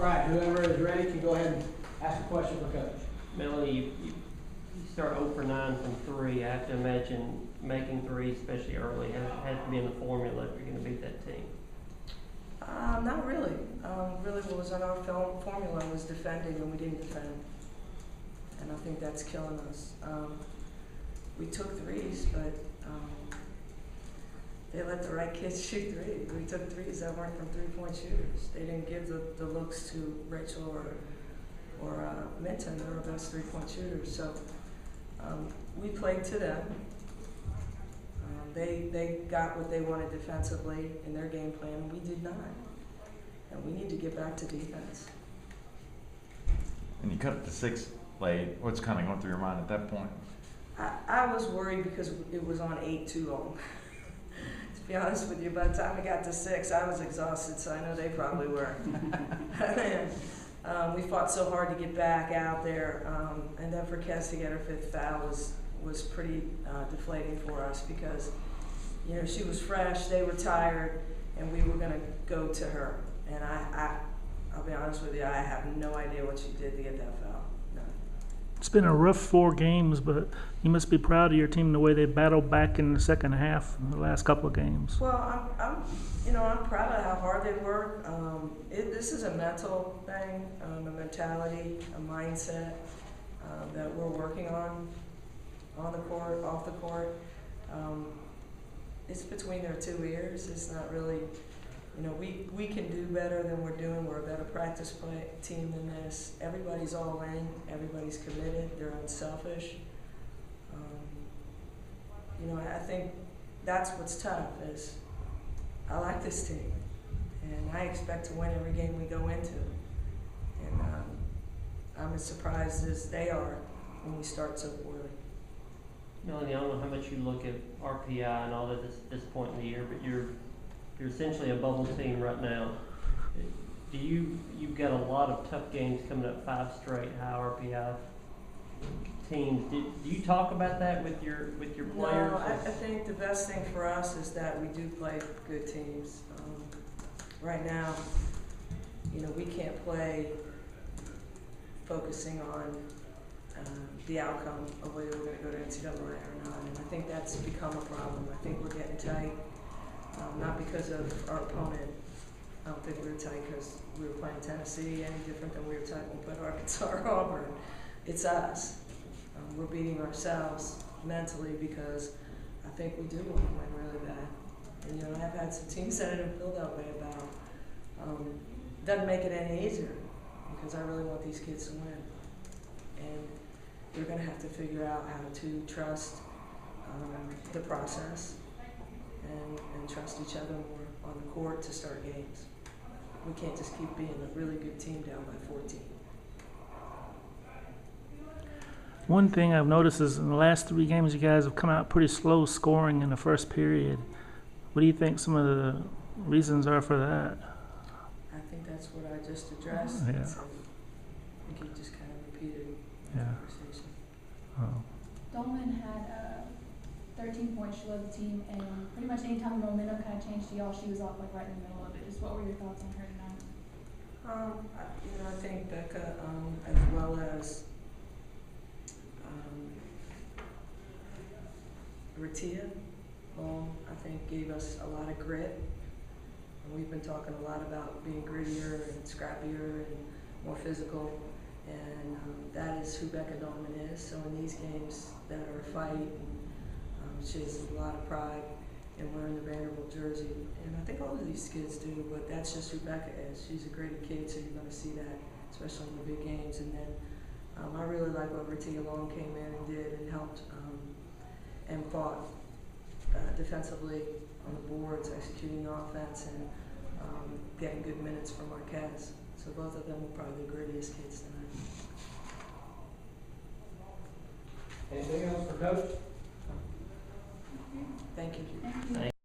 All right, whoever is ready can go ahead and ask a question for Coach. Melanie, you start 0 for 9 from 3. I have to imagine making threes, especially early, has to be in the formula if you're going to beat that team. Not really. Really what was on our formula was defending, and we didn't defend. And I think that's killing us. We took threes, but they let the right kids shoot threes. We took threes that weren't from three-point shooters. They didn't give the looks to Rachel or Minton. They were our best three-point shooters. So we played to them. They got what they wanted defensively in their game plan, and we did not. And we need to get back to defense. And you cut it to 6 late. What's kind of going through your mind at that point? I was worried because it was on 8 too long. To be honest with you, by the time we got to 6, I was exhausted, so I know they probably were. We fought so hard to get back out there, and then for Kes to get her 5th foul was pretty deflating for us because, you know, she was fresh, they were tired, and we were going to go to her. And I'll be honest with you, I have no idea what she did to get that foul. None. It's been a rough 4 games, but you must be proud of your team the way they battled back in the second half, the last couple of games. Well, I'm proud of how hard they work. This is a mental thing, a mentality, a mindset that we're working on the court, off the court. It's between their 2 ears. It's not really, you know, we can do better than we're doing. We're a better practice team than this. Everybody's all in. Everybody's committed. They're unselfish. You know, I think that's what's tough is I like this team, and I expect to win every game we go into. And I'm as surprised as they are when we start so poorly. Melanie, I don't know how much you look at RPI and all that at this point in the year, but you're essentially a bubble team right now. You've got a lot of tough games coming up, 5 straight high RPI teams. Do you talk about that with your players? No, I think the best thing for us is that we do play good teams. Right now, you know, we can't play focusing on the outcome of whether we're going to go to NCAA or not, and I think that's become a problem. I think we're getting tight, not because of our opponent. I don't think we were tight because we were playing Tennessee any different than we were tight when we played Arkansas or Auburn. It's us. We're beating ourselves mentally because I think we do want to win really bad. And you know, I've had some teams that I didn't feel that way about. Doesn't make it any easier because I really want these kids to win. And you're going to have to figure out how to trust the process and trust each other more on the court to start games. We can't just keep being a really good team down by 14. One thing I've noticed is in the last 3 games, you guys have come out pretty slow scoring in the first period. What do you think some of the reasons are for that? I think that's what I just addressed. Yeah. So I think you just kind of repeated the Yeah. conversation. Oh. Dolman had 13 points. She led the team, and pretty much any time the momentum kind of changed to y'all, she was off like right in the middle of it. Just what were your thoughts on her tonight? I think Becca, as well as Ratia, I think gave us a lot of grit. And we've been talking a lot about being grittier and scrappier and more physical, and that is who Becca Dolman is. So in these games that are a fight, she has a lot of pride in wearing the Vanderbilt jersey, and I think all of these kids do, but that's just who Becca is. She's a gritty kid, so you're going to see that, especially in the big games. And then I really like what Ratia Long came in and did and helped and fought defensively on the boards, executing the offense, and getting good minutes from Marquez. So both of them were probably the grittiest kids tonight. Anything else for Coach? Thank you. Thank you.